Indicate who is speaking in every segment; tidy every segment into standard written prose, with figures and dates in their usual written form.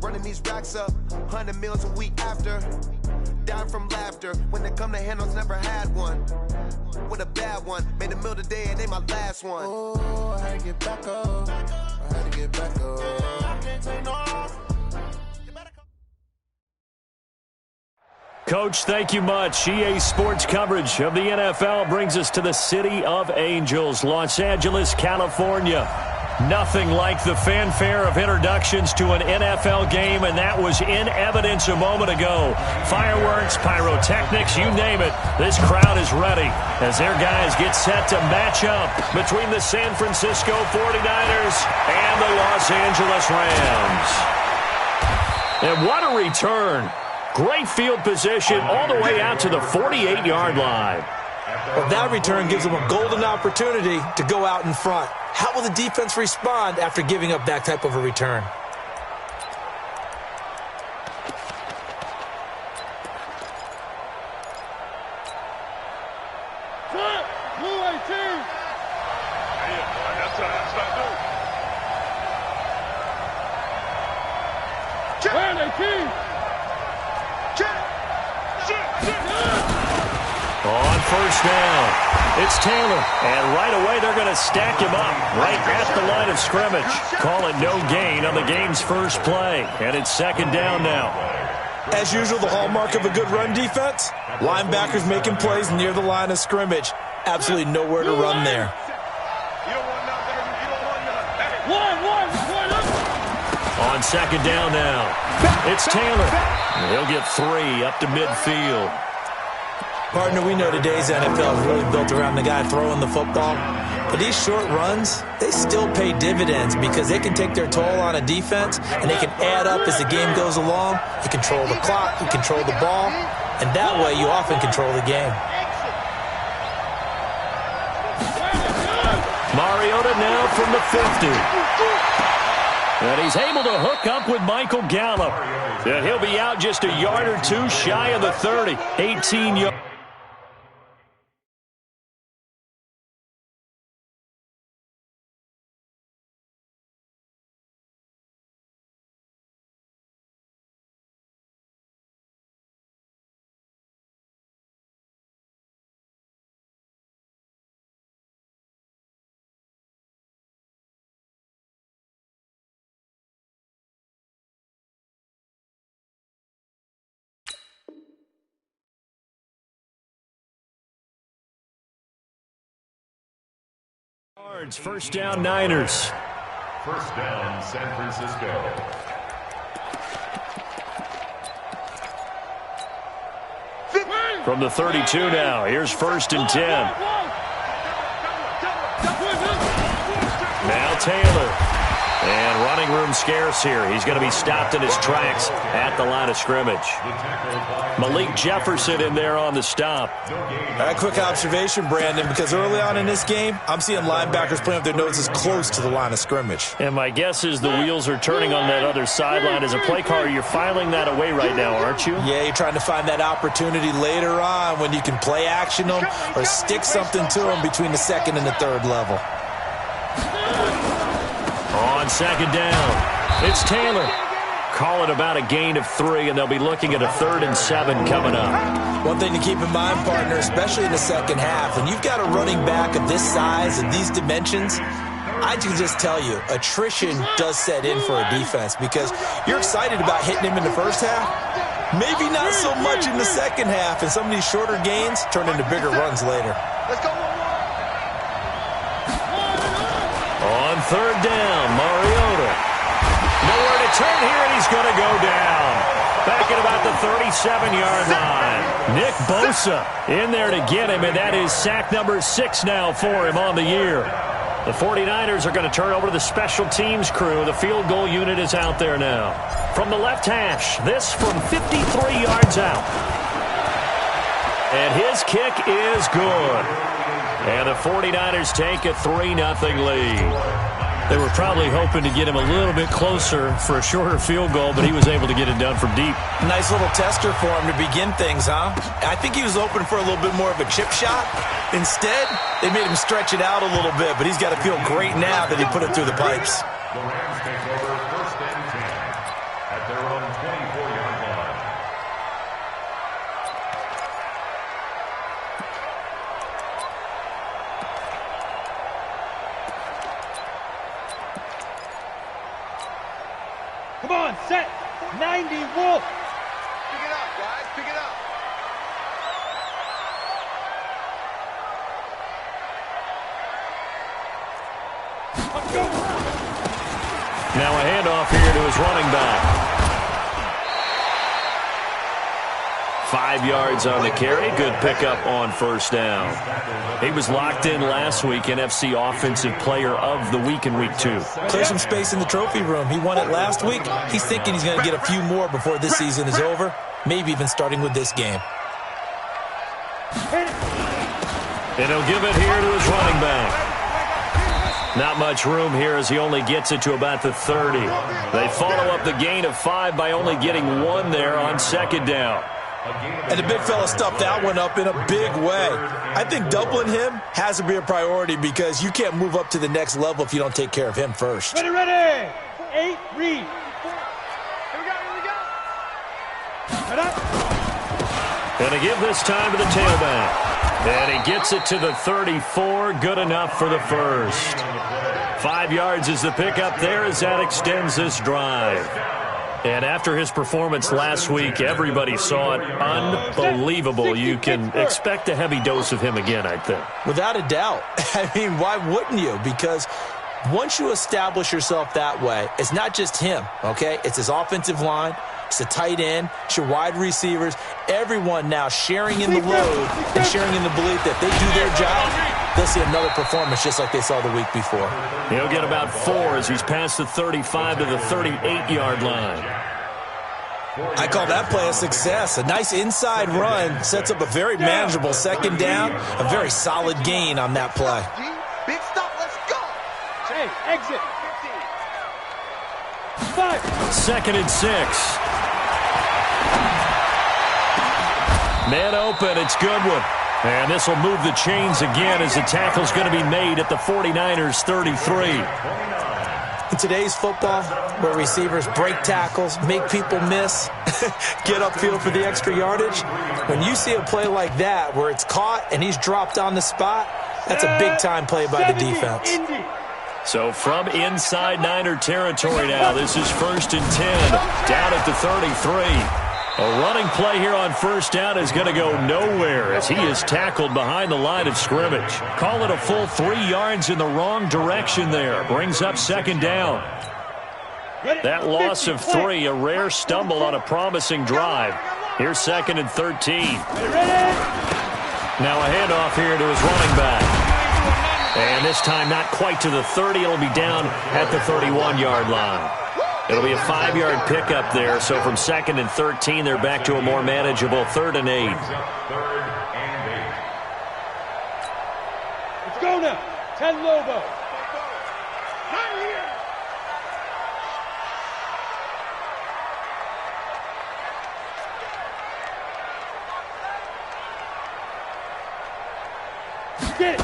Speaker 1: Running these racks up, 100 meals a week after. Down from laughter, when they come to handles, never had one. With a bad one, made a meal today and they my last one. Oh, I had to get back up. I had to get back up. Can't take no loss.
Speaker 2: Coach, thank you much. EA Sports coverage of the NFL brings us to the City of Angels, Los Angeles, California. Nothing like the fanfare of introductions to an NFL game, and that was in evidence a moment ago. Fireworks, pyrotechnics, you name it. This crowd is ready as their guys get set to match up between the San Francisco 49ers and the Los Angeles Rams. And what a return. Great field position all the way out to the 48-yard line.
Speaker 3: Well, that return gives them a golden opportunity to go out in front. How will the defense respond after giving up that type of a return?
Speaker 2: On first down, it's Taylor. And right away, they're going to stack him up right at the line of scrimmage. Call it no gain on the game's first play. And it's second down now.
Speaker 3: As usual, the hallmark of a good run defense, linebackers making plays near the line of scrimmage. Absolutely nowhere to run there.
Speaker 2: On second down now, it's Taylor. He'll get 3 up to midfield.
Speaker 3: Partner, we know today's NFL is really built around the guy throwing the football. But these short runs, they still pay dividends because they can take their toll on a defense and they can add up as the game goes along. You control the clock, you control the ball, and that way you often control the game.
Speaker 2: Mariota now from the 50. And he's able to hook up with Michael Gallup. And he'll be out just a yard or two shy of the 30. 18 yards. First down, Niners.
Speaker 4: First down, San Francisco.
Speaker 2: From the 32 now, here's first and 10. Now Taylor. And running room scarce here. He's going to be stopped in his tracks at the line of scrimmage. Malik Jefferson in there on the stop.
Speaker 3: A quick observation, Brandon, because early on in this game, I'm seeing linebackers playing with their noses close to the line of scrimmage.
Speaker 2: And my guess is the wheels are turning on that other sideline. As a play caller, you're filing that away right now, aren't you?
Speaker 3: Yeah, you're trying to find that opportunity later on when you can play action them or stick something to them between the second and the third level.
Speaker 2: On second down, it's Taylor. Call it about a gain of 3, and they'll be looking at a 3rd and 7 coming up.
Speaker 3: One thing to keep in mind, partner, especially in the second half, when you've got a running back of this size and these dimensions, I can just tell you, attrition does set in for a defense because you're excited about hitting him in the first half, maybe not so much in the second half, and some of these shorter gains turn into bigger runs later.
Speaker 1: Let's go.
Speaker 2: On third down, Mariota. Nowhere to turn here, and he's going to go down. Back at about the 37-yard line. Nick Bosa in there to get him, and that is sack number 6 now for him on the year. The 49ers are going to turn over to the special teams crew. The field goal unit is out there now. From the left hash, this from 53 yards out. And his kick is good. And the 49ers take a 3-0 lead. They were probably hoping to get him a little bit closer for a shorter field goal, but he was able to get it done from deep.
Speaker 3: Nice little tester for him to begin things, huh? I think he was open for a little bit more of a chip shot. Instead, they made him stretch it out a little bit, but he's got to feel great now that he put it through the pipes.
Speaker 4: The Rams take over first and 10 at their
Speaker 5: Come on, set. 90, Wolf.
Speaker 1: Pick it up, guys. Pick it up.
Speaker 5: Let's go.
Speaker 2: Now a handoff here to his running back. 5 yards on the carry. Good pickup on first down. He was locked in last week, NFC Offensive Player of the Week in Week 2.
Speaker 3: Clear some space in the trophy room. He won it last week. He's thinking he's going to get a few more before this season is over, maybe even starting with this game.
Speaker 2: And he'll give it here to his running back. Not much room here as he only gets it to about the 30. They follow up the gain of 5 by only getting 1 there on second down.
Speaker 3: And the big fella stuffed that one up in a big way. I think doubling him has to be a priority because you can't move up to the next level if you don't take care of him first.
Speaker 5: Ready, ready. 8, read. Here we go, here we go. Head up.
Speaker 2: And to give this time to the tailback. And he gets it to the 34. Good enough for the first. 5 yards is the pickup there as that extends this drive. And after his performance last week, everybody saw it unbelievable. You can expect a heavy dose of him again, I think.
Speaker 3: Without a doubt. I mean, why wouldn't you? Because once you establish yourself that way, it's not just him, okay? It's his offensive line. It's the tight end. It's your wide receivers. Everyone now sharing in the load and sharing in the belief that they do their job, they'll see another performance just like they saw the week before.
Speaker 2: He'll get about 4 as he's past the 35 to the 38-yard line.
Speaker 3: I call that play a success. A nice inside run sets up a very manageable second down, a very solid gain on that play.
Speaker 1: Big stop, let's go.
Speaker 5: Hey, exit. 5.
Speaker 2: Second and 6. Man open, it's Goodwin. And this will move the chains again as the tackle's going to be made at the 49ers 33.
Speaker 3: In today's football, where receivers break tackles, make people miss, get upfield for the extra yardage, when you see a play like that where it's caught and he's dropped on the spot, that's a big-time play by the defense.
Speaker 2: So from inside Niner territory now, this is 1st and 10, down at the 33. A running play here on first down is going to go nowhere as he is tackled behind the line of scrimmage. Call it a full 3 yards in the wrong direction there. Brings up second down. That loss of 3, a rare stumble on a promising drive. Here's 2nd and 13. Now a handoff here to his running back. And this time not quite to the 30. It'll be down at the 31-yard line. It'll be a 5-yard pickup there. So from 2nd and 13, they're back to a more manageable 3rd and 8.
Speaker 5: Let's go now. 10 Lobo. Get it.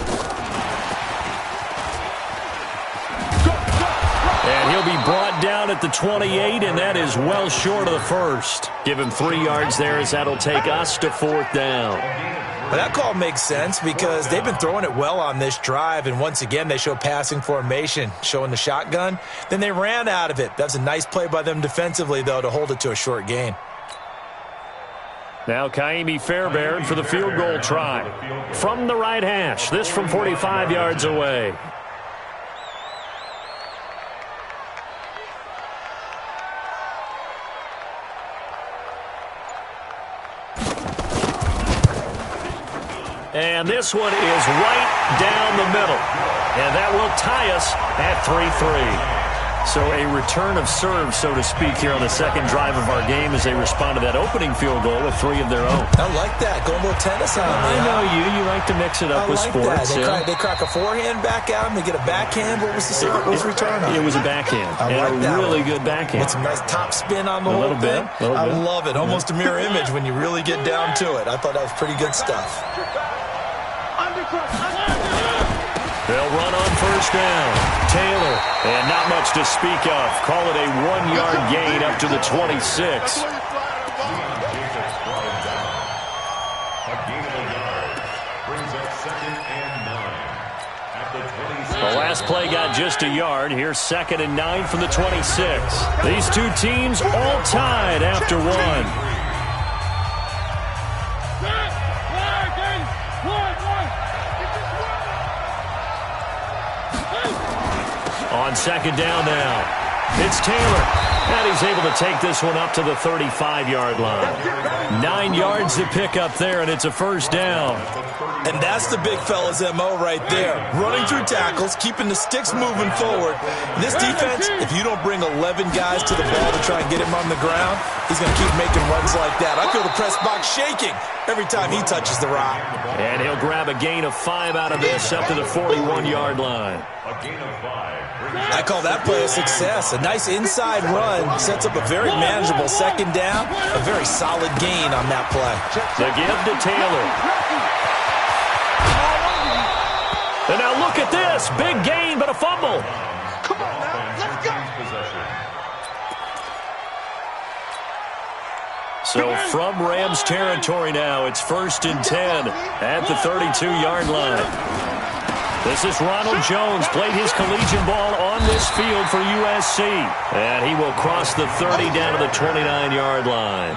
Speaker 2: And he'll be brought down at the 28, and that is well short of the first. Give him 3 yards there as that'll take us to 4th down.
Speaker 3: Well, that call makes sense because they've been throwing it well on this drive, and once again they show passing formation, showing the shotgun. Then they ran out of it. That's a nice play by them defensively, though, to hold it to a short gain.
Speaker 2: Now Kaimi Fairbairn for the field goal try. From the right hash, this from 45 yards away. And this one is right down the middle. And that will tie us at 3-3. So a return of serve, so to speak, here on the second drive of our game as they respond to that opening field goal with 3 of their own.
Speaker 3: I like that. Going a little tennis on me.
Speaker 2: I know you. You like to mix it up with sports.
Speaker 3: They crack a forehand back out and they get a backhand. What was the return on?
Speaker 2: It was a backhand.
Speaker 3: I like that
Speaker 2: really
Speaker 3: one.
Speaker 2: good backhand.
Speaker 3: With some nice top spin on the whole thing. I love it. Almost a mirror image when you really get down to it. I thought that was pretty good stuff.
Speaker 2: They'll run on first down. Taylor, and not much to speak of. Call it a 1-yard gain up to the 26. The last last play got just a yard. Here's 2nd and 9 from the 26. These two teams all tied after one. On 2nd down now. It's Taylor, and he's able to take this one up to the 35-yard line. 9 yards to pick up there, and it's a 1st down.
Speaker 3: And that's the big fella's MO right there. Running through tackles, keeping the sticks moving forward. This defense, if you don't bring 11 guys to the ball to try and get him on the ground, he's going to keep making runs like that. I feel the press box shaking every time he touches the rock.
Speaker 2: And he'll grab a gain of 5 out of this up to the 41-yard line.
Speaker 4: A gain of 5.
Speaker 3: I call that play a success. A nice inside run sets up a very manageable 2nd down. A very solid gain on that play.
Speaker 2: The give to Taylor. And now look at this. Big gain, but a fumble.
Speaker 5: Come on now, let's go.
Speaker 2: So from Rams territory now, it's 1st and 10 at the 32-yard line. This is Ronald Jones, played his collegiate ball on this field for USC. And he will cross the 30 down to the 29-yard line.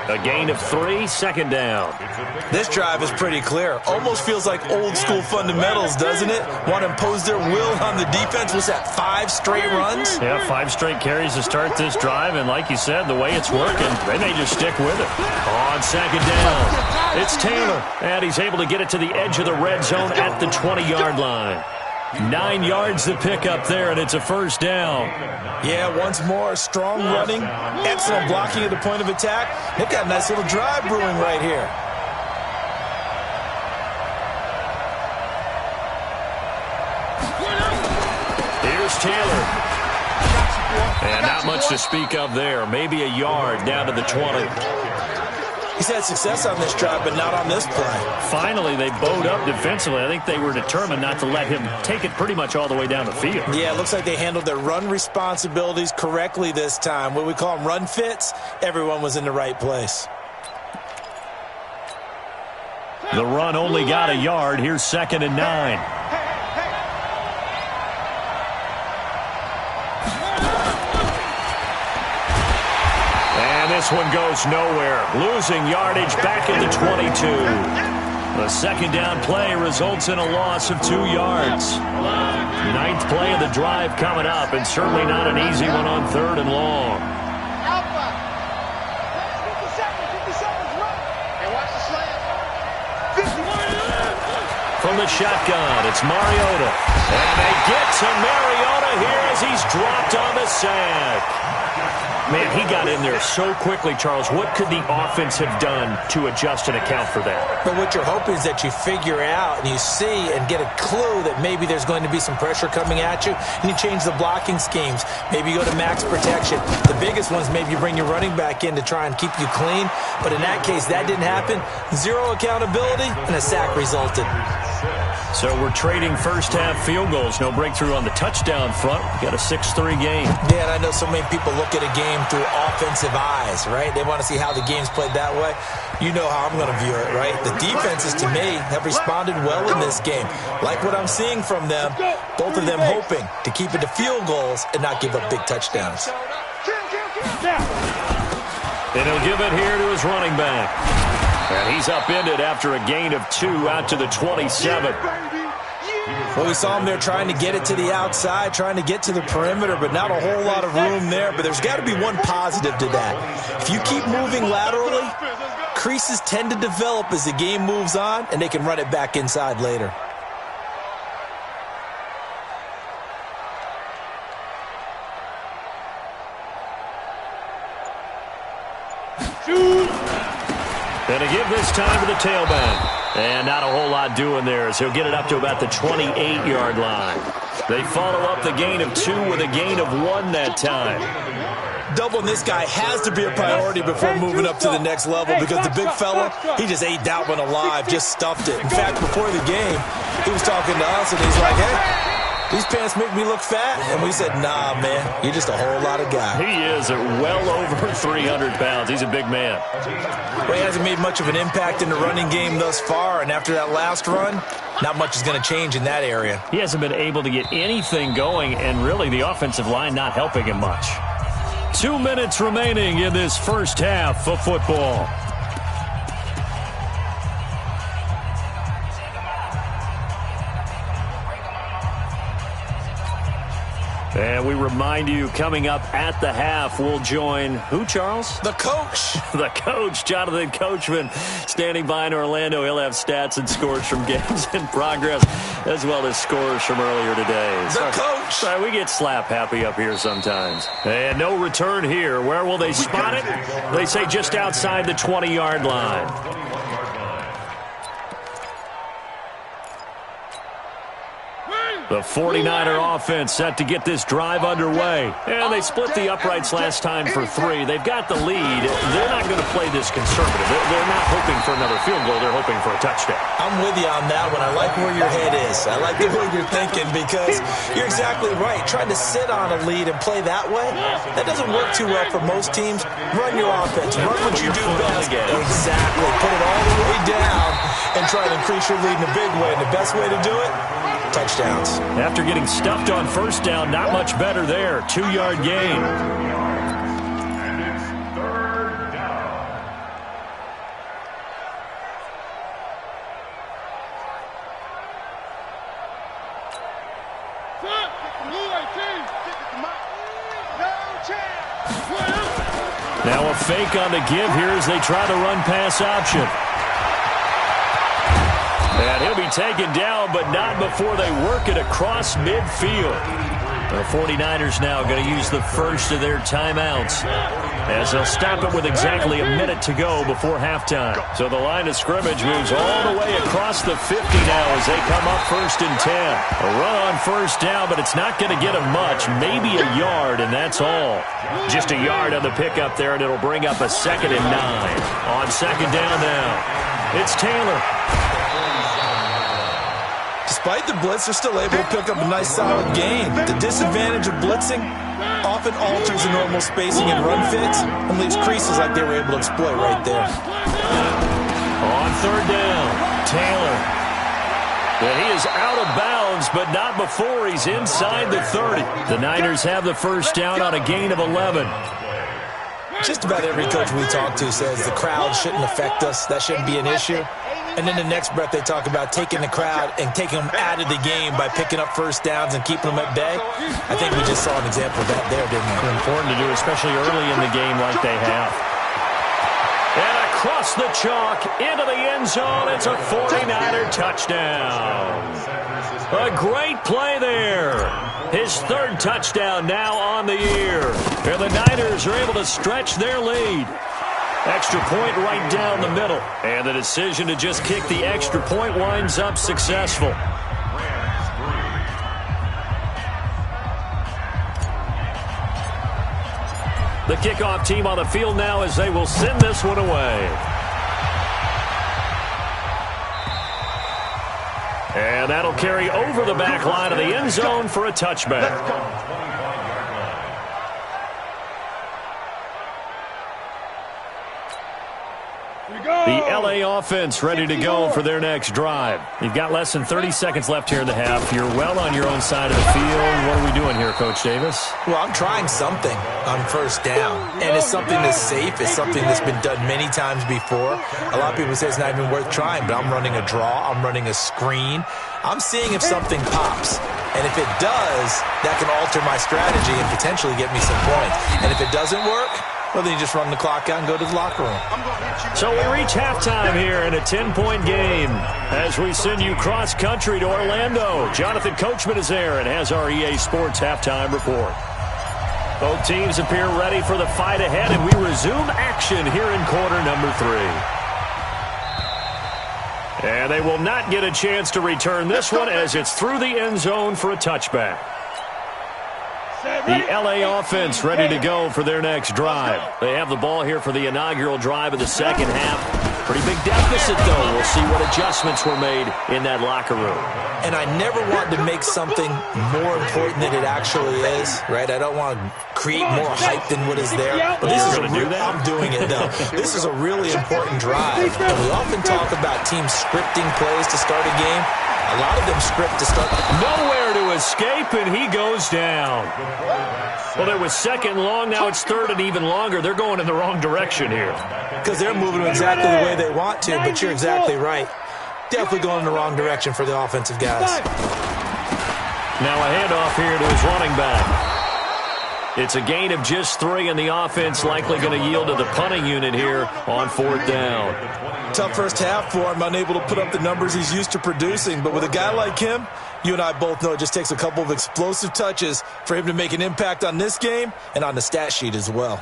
Speaker 2: A gain of 3, 2nd down.
Speaker 3: This drive is pretty clear. Almost feels like old-school fundamentals, doesn't it? Want to impose their will on the defense. Was that 5 straight runs?
Speaker 2: Yeah, 5 straight carries to start this drive. And like you said, the way it's working, they may just stick with it. On 2nd down, it's Taylor. And he's able to get it to the edge of the red zone at the 20-yard line. 9 yards to pick up there, and it's a 1st down.
Speaker 3: Yeah, once more, strong running, excellent blocking at the point of attack. They've got a nice little drive brewing right here.
Speaker 2: Here's Taylor. And not much to speak of there. Maybe a yard down to the 20.
Speaker 3: He's had success on this drive, but not on this play.
Speaker 2: Finally, they bowed up defensively. I think they were determined not to let him take it pretty much all the way down the field.
Speaker 3: Yeah, it looks like they handled their run responsibilities correctly this time. What we call them run fits, everyone was in the right place.
Speaker 2: The run only got a yard. Here's 2nd and 9. This one goes nowhere. Losing yardage back at the 22. The 2nd down play results in a loss of 2 yards. 9th play of the drive coming up, and certainly not an easy one on 3rd and long.
Speaker 5: 50 seconds, run. And watch the slant. 50.
Speaker 2: From the shotgun, it's Mariota. And they get to Mariota here as he's dropped on the sack. Man, he got in there so quickly, Charles. What could the offense have done to adjust and account for that?
Speaker 3: But what you're hoping is that you figure out and you see and get a clue that maybe there's going to be some pressure coming at you, and you change the blocking schemes. Maybe you go to max protection. The biggest ones, maybe you bring your running back in to try and keep you clean. But in that case, that didn't happen. 0 accountability, and a sack resulted.
Speaker 2: So we're trading first-half field goals. No breakthrough on the touchdown front. We got a 6-3 game.
Speaker 3: Yeah, and I know so many people look at a game through offensive eyes, right? They want to see how the game's played that way. You know how I'm going to view it, right? The defenses, to me, have responded well in this game. Like what I'm seeing from them, both of them hoping to keep it to field goals and not give up big touchdowns.
Speaker 2: And he'll give it here to his running back. And he's upended after a gain of 2 out to the 27.
Speaker 3: Well, we saw him there trying to get it to the outside, trying to get to the perimeter, but not a whole lot of room there. But there's got to be one positive to that. If you keep moving laterally, creases tend to develop as the game moves on, and they can run it back inside later.
Speaker 2: And a give this time to the tailback. And not a whole lot doing there as he'll get it up to about the 28-yard line. They follow up the gain of 2 with a gain of 1 that time.
Speaker 3: Doubling this guy has to be a priority before moving up to the next level because the big fella, he just ate that one alive, just stuffed it. In fact, before the game, he was talking to us, and he's like, hey, These pants make me look fat. And we said, nah, man, you're just a whole lot of guy.
Speaker 2: He is at well over 300 pounds. He's a big man.
Speaker 3: Well, he hasn't made much of an impact in the running game thus far, and after that last run, not much is going to change in that area.
Speaker 2: He hasn't been able to get anything going, and really the offensive line not helping him much. 2 minutes remaining in this first half of football. And we remind you, coming up at the half, we'll join who, Charles?
Speaker 3: The coach.
Speaker 2: The coach, Jonathan Coachman, standing by in Orlando. He'll have stats and scores from games in progress, as well as scores from earlier today.
Speaker 3: The coach.
Speaker 2: Sorry, we get slap happy up here sometimes. And no return here. Where will they spot it? They say just outside the 20-yard line. The 49er offense set to get this drive underway. And they split the uprights last time for 3. They've got the lead. They're not going to play this conservative. They're not hoping for another field goal. They're hoping for a touchdown.
Speaker 3: I'm with you on that one. I like where your head is. I like the way you're thinking because you're exactly right. Trying to sit on a lead and play that way, that doesn't work too well for most teams. Run your offense. Run what you do best. Exactly. Put it all the way down and try to increase your lead in a big way. And the best way to do it, touchdowns.
Speaker 2: After getting stuffed on first down, not much better there. 2-yard gain.
Speaker 4: And it's third down.
Speaker 2: Now a fake on the give here as they try to run pass option. And he'll be taken down, but not before they work it across midfield. The 49ers now going to use the first of their timeouts as they'll stop it with exactly a minute to go before halftime. So the line of scrimmage moves all the way across the 50 now as they come up 1st and 10. A run on first down, but it's not going to get them much. Maybe a yard, and that's all. Just a yard on the pickup there, and it'll bring up a 2nd and 9. On 2nd down now, it's Taylor.
Speaker 3: Despite the blitz, they're still able to pick up a nice solid gain. The disadvantage of blitzing often alters the normal spacing and run fits and leaves creases like they were able to exploit right there.
Speaker 2: On 3rd down, Taylor. And he is out of bounds, but not before he's inside the 30. The Niners have the first down on a gain of 11.
Speaker 3: Just about every coach we talk to says the crowd shouldn't affect us. That shouldn't be an issue. And then the next breath they talk about taking the crowd and taking them out of the game by picking up first downs and keeping them at bay. I think we just saw an example of that there, didn't we?
Speaker 2: Important to do, especially early in the game like they have. And across the chalk into the end zone, it's a 49er touchdown. A great play there. His 3rd touchdown now on the year. And the Niners are able to stretch their lead. Extra point right down the middle. And the decision to just kick the extra point winds up successful. The kickoff team on the field now as they will send this one away. And that'll carry over the back line of the end zone for a touchback. The LA offense ready to go for their next drive. You've got less than 30 seconds left here in the half. You're well on your own side of the field. What are we doing here, Coach Davis?
Speaker 3: Well, I'm trying something on first down. And it's something that's safe. It's something that's been done many times before. A lot of people say it's not even worth trying, but I'm running a draw. I'm running a screen. I'm seeing if something pops. And if it does, that can alter my strategy and potentially get me some points. And if it doesn't work, well, then you just run the clock out and go to the locker room.
Speaker 2: So we reach halftime here in a 10-point game as we send you cross-country to Orlando. Jonathan Coachman is there and has our EA Sports halftime report. Both teams appear ready for the fight ahead, and we resume action here in quarter number 3. And they will not get a chance to return this one as it's through the end zone for a touchback. The LA offense ready to go for their next drive. They have the ball here for the inaugural drive of the second half. Pretty big deficit, though. We'll see what adjustments were made in that locker room.
Speaker 3: And I never want to make something more important than it actually is, right? I don't want to create more hype than what is there. But this is I'm doing it, though. This is a really important drive. And we often talk about teams scripting plays to start a game. A lot of them script to start.
Speaker 2: Nowhere to escape, and he goes down. Well, there was second and long. Now it's third and even longer. They're going in the wrong direction here.
Speaker 3: Because they're moving exactly the way they want to, but you're exactly right. Definitely going in the wrong direction for the offensive guys.
Speaker 2: Now a handoff here to his running back. It's a gain of just 3, and the offense likely going to yield to the punting unit here on 4th down.
Speaker 3: Tough first half for him, unable to put up the numbers he's used to producing. But with a guy like him, you and I both know it just takes a couple of explosive touches for him to make an impact on this game and on the stat sheet as well.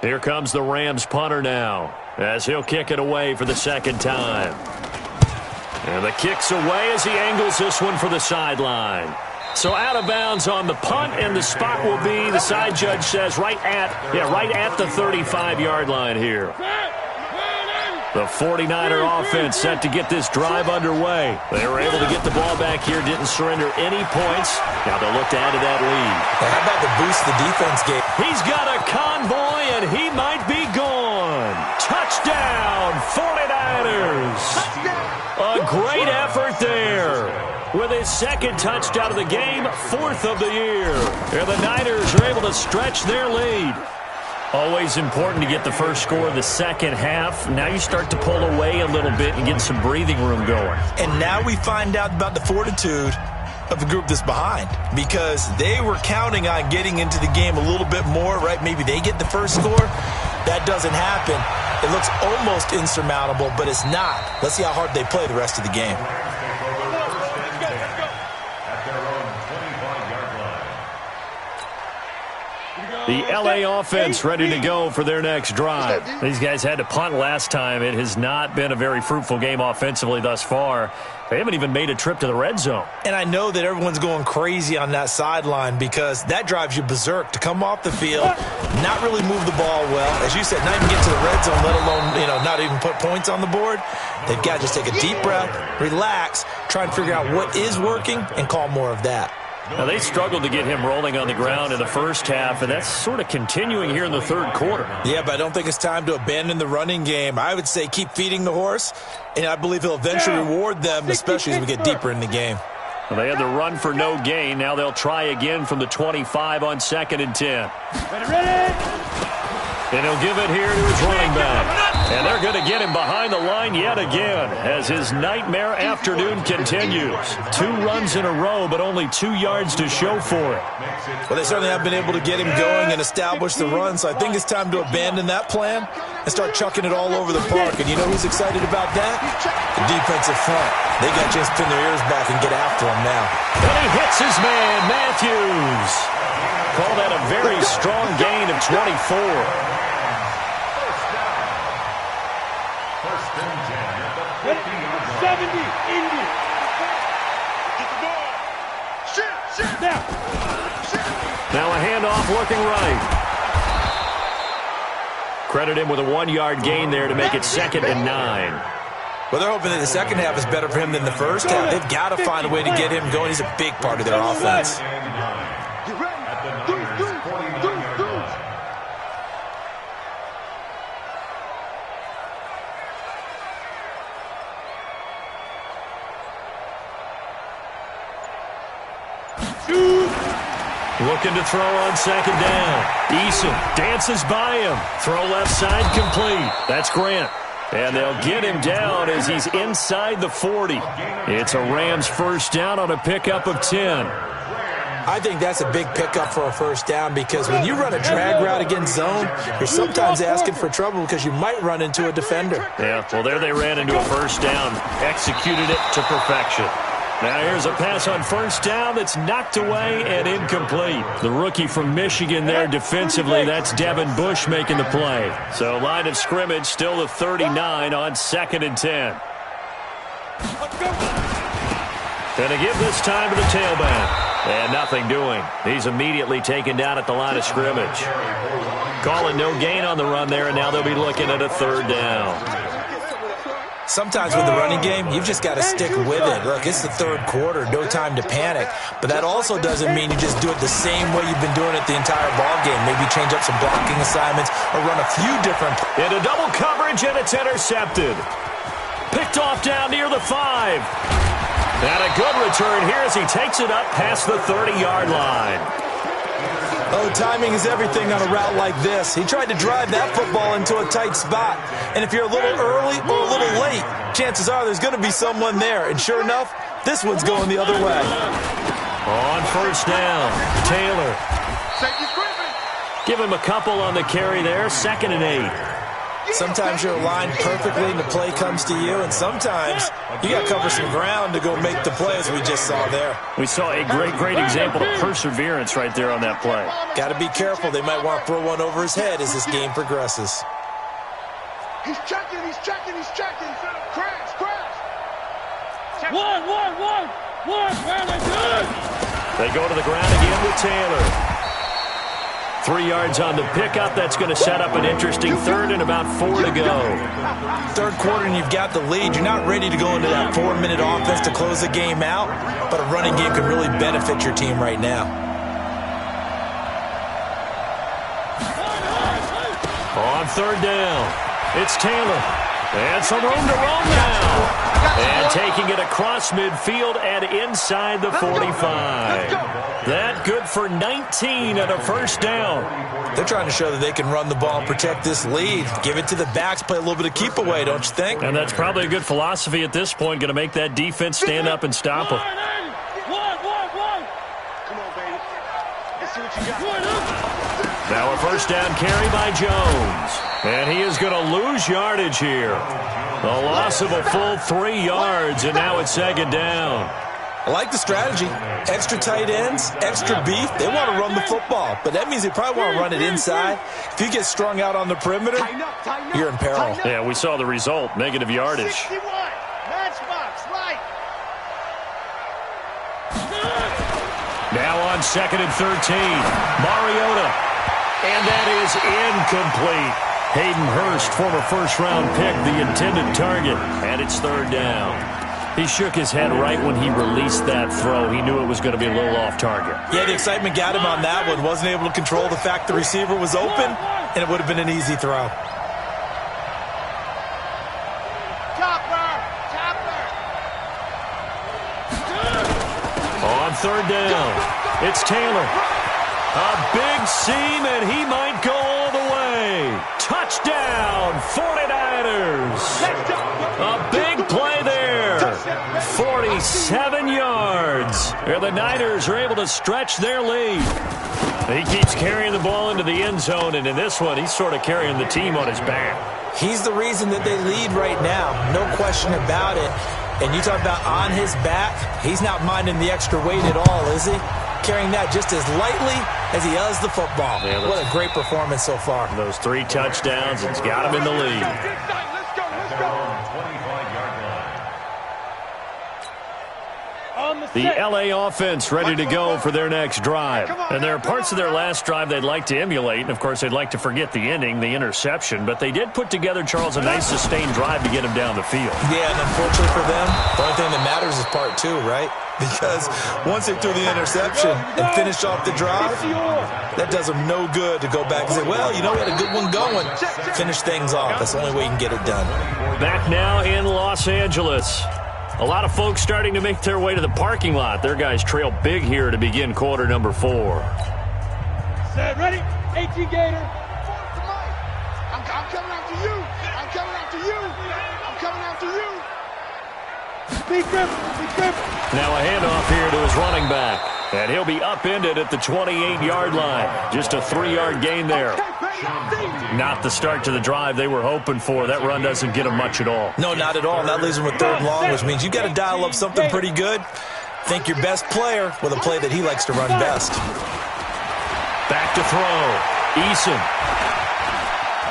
Speaker 2: Here comes the Rams punter now, as he'll kick it away for the second time. And the kick's away as he angles this one for the sideline. So out of bounds on the punt, and the spot will be, the side judge says, right at the 35-yard line here. The 49er offense set to get this drive underway. They were able to get the ball back here, didn't surrender any points. Now they'll look to add to that lead.
Speaker 3: How about the boost the defense gave?
Speaker 2: He's got a convoy, and he might be gone. Touchdown, 49ers. A great effort there. With his second touchdown of the game, 4th of the year. And the Niners are able to stretch their lead. Always important to get the first score of the second half. Now you start to pull away a little bit and get some breathing room going.
Speaker 3: And now we find out about the fortitude of the group that's behind, because they were counting on getting into the game a little bit more, right? Maybe they get the first score. That doesn't happen. It looks almost insurmountable, but it's not. Let's see how hard they play the rest of the game.
Speaker 2: The LA offense ready to go for their next drive. These guys had to punt last time. It has not been a very fruitful game offensively thus far. They haven't even made a trip to the red zone.
Speaker 3: And I know that everyone's going crazy on that sideline, because that drives you berserk to come off the field, not really move the ball well. As you said, not even get to the red zone, let alone, not even put points on the board. They've got to just take a deep breath, relax, try and figure out what is working, and call more of that.
Speaker 2: Now, they struggled to get him rolling on the ground in the first half, and that's sort of continuing here in the third quarter.
Speaker 3: Yeah, but I don't think it's time to abandon the running game. I would say keep feeding the horse, and I believe he'll eventually reward them, especially as we get deeper in the game.
Speaker 2: Well, they had the run for no gain. Now they'll try again from the 25 on 2nd and 10.
Speaker 5: Ready.
Speaker 2: And he'll give it here to his running back. And they're going to get him behind the line yet again as his nightmare afternoon continues. 2 runs in a row, but only 2 yards to show for it.
Speaker 3: Well, they certainly have been able to get him going and establish the run, so I think it's time to abandon that plan and start chucking it all over the park. And you know who's excited about that? The defensive front. They got a chance to pin their ears back and get after him now.
Speaker 2: And he hits his man, Matthews. Call that a very strong gain of 24. Now a handoff looking right. Credit him with a 1-yard gain there to make it 2nd and 9.
Speaker 3: Well, they're hoping that the second half is better for him than the first half. They've got to find a way to get him going. He's a big part of their offense.
Speaker 2: Looking to throw on 2nd down. Eason dances by him. Throw left side complete. That's Grant. And they'll get him down as he's inside the 40. It's a Rams first down on a pickup of 10.
Speaker 3: I think that's a big pickup for a first down, because when you run a drag route against zone, you're sometimes asking for trouble because you might run into a defender.
Speaker 2: Yeah, well, there they ran into a first down. Executed it to perfection. Now here's a pass on first down that's knocked away and incomplete. The rookie from Michigan there defensively, that's Devin Bush making the play. So line of scrimmage still the 39 on 2nd and 10. Going to give this time to the tailback. And nothing doing. He's immediately taken down at the line of scrimmage. Calling no gain on the run there, and now they'll be looking at a 3rd down.
Speaker 3: Sometimes with the running game, you've just got to stick with it. Look, it's the 3rd quarter, no time to panic. But that also doesn't mean you just do it the same way you've been doing it the entire ball game. Maybe change up some blocking assignments or run a few different.
Speaker 2: Into double coverage, and it's intercepted. Picked off down near the 5. And a good return here as he takes it up past the 30-yard line.
Speaker 3: Oh, timing is everything on a route like this. He tried to drive that football into a tight spot. And if you're a little early or a little late, chances are there's going to be someone there. And sure enough, this one's going the other way.
Speaker 2: On first down, Taylor. Give him a couple on the carry there, 2nd and 8.
Speaker 3: Sometimes you're aligned perfectly and the play comes to you, and sometimes you got to cover some ground to go make the play, as we just saw there.
Speaker 2: We saw a great example of perseverance right there on that play.
Speaker 3: Got to be careful. They might want to throw one over his head as this game progresses.
Speaker 5: He's checking. Crash. One. Really good.
Speaker 2: They go to the ground again with Taylor. 3 yards on the pickup. That's going to set up an interesting 3rd and about 4 to go.
Speaker 3: 3rd quarter and you've got the lead. You're not ready to go into that 4-minute offense to close the game out, but a running game can really benefit your team right now.
Speaker 2: On 3rd down, it's Taylor. And some room to roam now. And taking it across midfield and inside the 45. That good for 19 and a 1st down.
Speaker 3: They're trying to show that they can run the ball and protect this lead. Give it to the backs, play a little bit of keep away, don't you think?
Speaker 2: And that's probably a good philosophy at this point, going to make that defense stand up and stop them.
Speaker 5: Come on, baby. Let's see what you got.
Speaker 2: Now a 1st down carry by Jones. And he is going to lose yardage here. A loss of a full 3 yards, and now it's 2nd down.
Speaker 3: I like the strategy. Extra tight ends, extra beef. They want to run the football, but that means they probably want to run it inside. If you get strung out on the perimeter, you're in peril.
Speaker 2: Yeah, we saw the result, negative yardage.
Speaker 5: 61. Matchbox, right.
Speaker 2: Now on 2nd and 13, Mariota. And that is incomplete. Hayden Hurst, former 1st-round pick, the intended target. And it's 3rd down. He shook his head right when he released that throw. He knew it was going to be a little off target.
Speaker 3: Yeah, the excitement got him on that one. Wasn't able to control the fact the receiver was open, and it would have been an easy throw.
Speaker 2: On 3rd down, it's Taylor. A big seam, and he might go all the way. Touchdown, 49ers. A big play there. 47 yards. And the Niners are able to stretch their lead. He keeps carrying the ball into the end zone, and in this one, he's sort of carrying the team on his back.
Speaker 3: He's the reason that they lead right now. No question about it. And you talk about on his back, he's not minding the extra weight at all, is he? Carrying that just as lightly as he does the football. Yeah, what a great performance so far.
Speaker 2: Those 3 touchdowns, it's got him in the lead.
Speaker 5: Let's go.
Speaker 2: The LA offense ready to go for their next drive. And there are parts of their last drive they'd like to emulate. And, of course, they'd like to forget the ending, the interception. But they did put together, Charles, a nice sustained drive to get him down the field.
Speaker 3: Yeah, and unfortunately for them, the only thing that matters is part 2, right? Because once they threw the interception and finished off the drive, that does them no good to go back and say, well, you know, we had a good one going. Finish things off. That's the only way you can get it done.
Speaker 2: Back now in Los Angeles. A lot of folks starting to make their way to the parking lot. Their guys trail big here to begin quarter number 4.
Speaker 5: Set, ready? 18 Gator. I'm coming after you. I'm coming after you. Speed grip.
Speaker 2: Now a handoff here to his running back. And he'll be upended at the 28-yard line. Just a 3-yard gain there.
Speaker 5: Okay,
Speaker 2: Not the start to the drive they were hoping for. That run doesn't get them much at all.
Speaker 3: No, not at all. And that leaves them with third and long, which means you got to dial up something pretty good. Think your best player with a play that he likes to run best.
Speaker 2: Back to throw. Eason.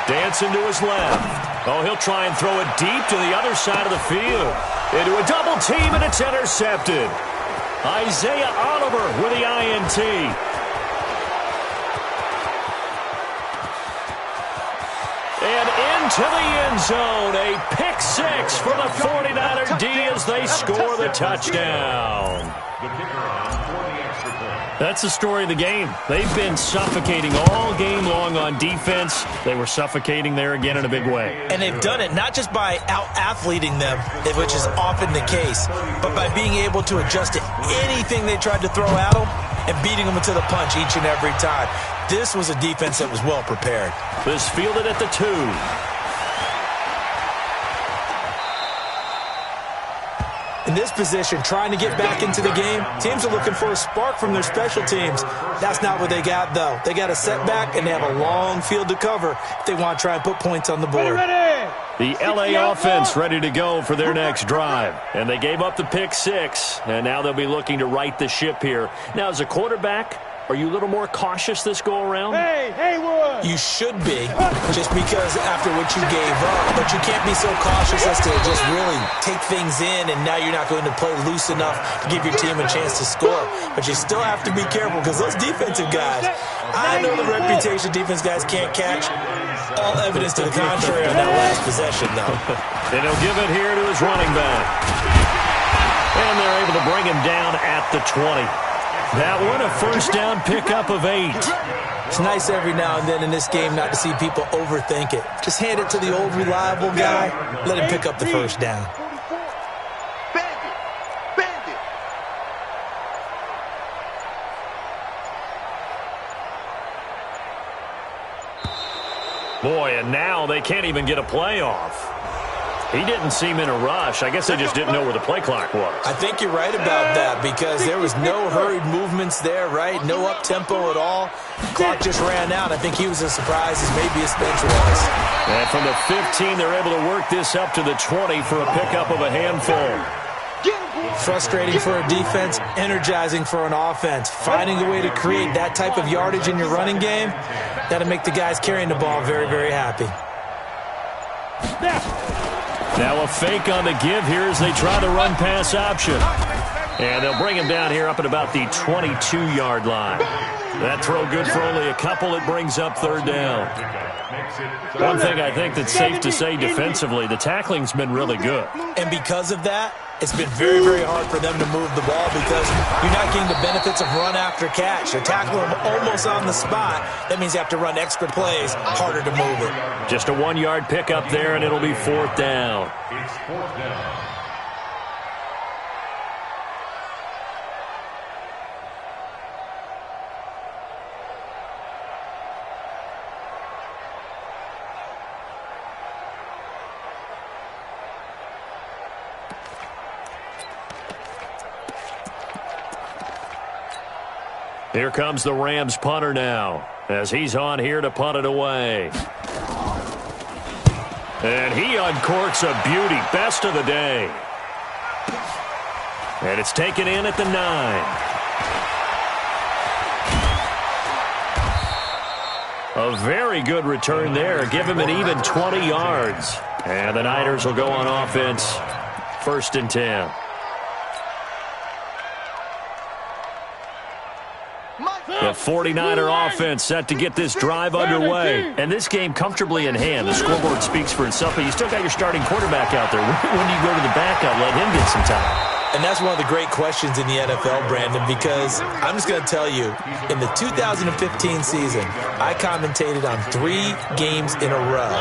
Speaker 2: Dancing to his left. Oh, he'll try and throw it deep to the other side of the field. Into a double team, and it's intercepted. Isaiah Oliver with the INT. And into the end zone. A pick six for the 49er D as they score the touchdown. That's the story of the game. They've been suffocating all game long on defense. They were suffocating there again in a big way.
Speaker 3: And they've done it not just by out-athleting them, which is often the case, but by being able to adjust to anything they tried to throw at them and beating them to the punch each and every time. This was a defense that was well prepared.
Speaker 2: This fielded at the 2.
Speaker 3: In this position, trying to get back into the game, teams are looking for a spark from their special teams. That's not what they got, though. They got a setback, and they have a long field to cover if they want to try and put points on the board.
Speaker 2: The LA offense ready to go for their next drive. And they gave up the pick six, and now they'll be looking to right the ship here. Now, as a quarterback, are you a little more cautious this go-around?
Speaker 3: You should be, just because after what you gave up. But you can't be so cautious as to just really take things in, and now you're not going to play loose enough to give your team a chance to score. But you still have to be careful, because those defensive guys, I know the reputation defense guys can't catch. All evidence to the contrary on that last possession, though.
Speaker 2: And he'll give it here to his running back. And they're able to bring him down at the 20. That one, a first down pickup of 8.
Speaker 3: It's nice every now and then in this game not to see people overthink it. Just hand it to the old reliable guy. Let him pick up the first down.
Speaker 2: Boy, and now they can't even get a play off. He didn't seem in a rush. I guess they just didn't know where the play clock was.
Speaker 3: I think you're right about that, because there was no hurried movements there, right? No up-tempo at all. Clock just ran out. I think he was as surprised as maybe his bench was.
Speaker 2: And from the 15, they're able to work this up to the 20 for a pickup of a handful.
Speaker 3: Frustrating for a defense, energizing for an offense. Finding a way to create that type of yardage in your running game, that'll make the guys carrying the ball very, very happy.
Speaker 2: Now a fake on the give here as they try the run-pass option. And they'll bring him down here up at about the 22-yard line. That throw good for only a couple. It brings up third down. One thing I think that's safe to say defensively, the tackling's been really good.
Speaker 3: And because of that, it's been very, very hard for them to move the ball, because you're not getting the benefits of run after catch. You're tackling them almost on the spot. That means you have to run extra plays, harder to move it.
Speaker 2: Just a 1-yard pickup there, and it'll be fourth down.
Speaker 4: It's fourth down.
Speaker 2: Here comes the Rams punter now, as he's on here to punt it away. And he uncorks a beauty, best of the day. And it's taken in at the 9. A very good return there. Give him an even 20 yards. And the Niners will go on offense, 1st and 10. The 49er offense set to get this drive underway. And this game comfortably in hand. The scoreboard speaks for itself, but you still got your starting quarterback out there. When do you go to the backup, let him get some time?
Speaker 3: And that's one of the great questions in the NFL, Brandon, because I'm just going to tell you, in the 2015 season, I commentated on 3 games in a row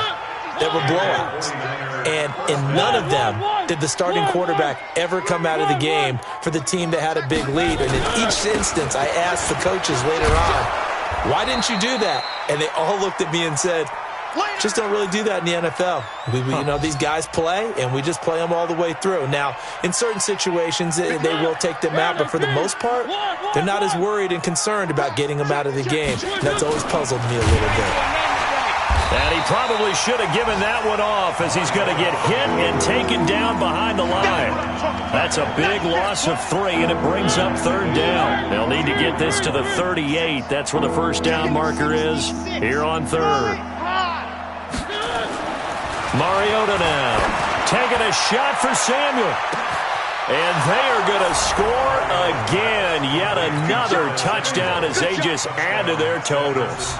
Speaker 3: that were blowouts. And in none of them did the starting quarterback ever come out of the game for the team that had a big lead. And in each instance, I asked the coaches later on, why didn't you do that? And they all looked at me and said, just don't really do that in the NFL. You know, these guys play, and we just play them all the way through. Now, in certain situations, they will take them out, but for the most part, they're not as worried and concerned about getting them out of the game. That's always puzzled me a little bit.
Speaker 2: And he probably should have given that one off as he's going to get hit and taken down behind the line. That's a big loss of 3, and it brings up 3rd down. They'll need to get this to the 38. That's where the first down marker is here on 3rd. Mariota now taking a shot for Samuel. And they are going to score again. Yet another touchdown as they just add to their totals.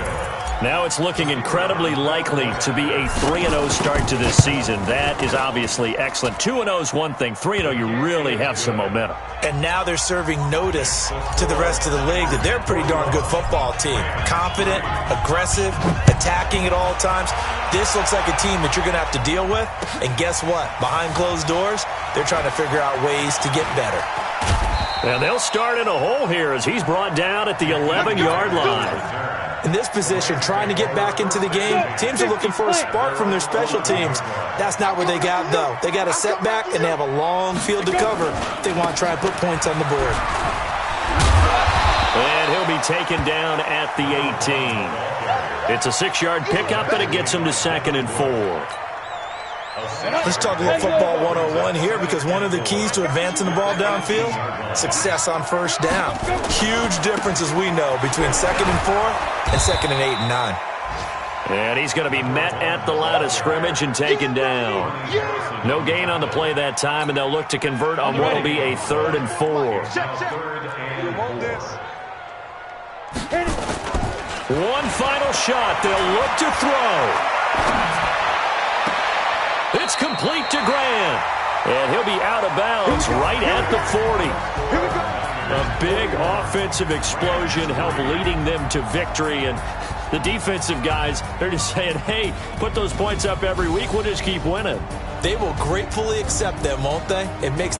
Speaker 2: Now it's looking incredibly likely to be a 3-0 start to this season. That is obviously excellent. 2-0 is one thing. 3-0, you really have some momentum.
Speaker 3: And now they're serving notice to the rest of the league that they're a pretty darn good football team. Confident, aggressive, attacking at all times. This looks like a team that you're going to have to deal with. And guess what? Behind closed doors, they're trying to figure out ways to get better.
Speaker 2: And they'll start in a hole here as he's brought down at the 11-yard line.
Speaker 3: In this position, trying to get back into the game, teams are looking for a spark from their special teams. That's not what they got, though. They got a setback, and they have a long field to cover if they want to try and put points on the board.
Speaker 2: And he'll be taken down at the 18. It's a 6-yard pickup, and it gets him to 2nd and 4.
Speaker 3: Let's talk a little football 101 here, because one of the keys to advancing the ball downfield, success on first down. Huge difference, as we know, between 2nd and 4 and 2nd and 8 and 9.
Speaker 2: And he's going to be met at the line of scrimmage and taken down. No gain on the play that time, and they'll look to convert on what will be a 3rd and 4. One final shot. They'll look to throw. It's complete to Grant. And he'll be out of bounds right at the 40. A big offensive explosion helped leading them to victory. And the defensive guys, they're just saying, hey, put those points up every week. We'll just keep winning.
Speaker 3: They will gratefully accept them, won't they? It makes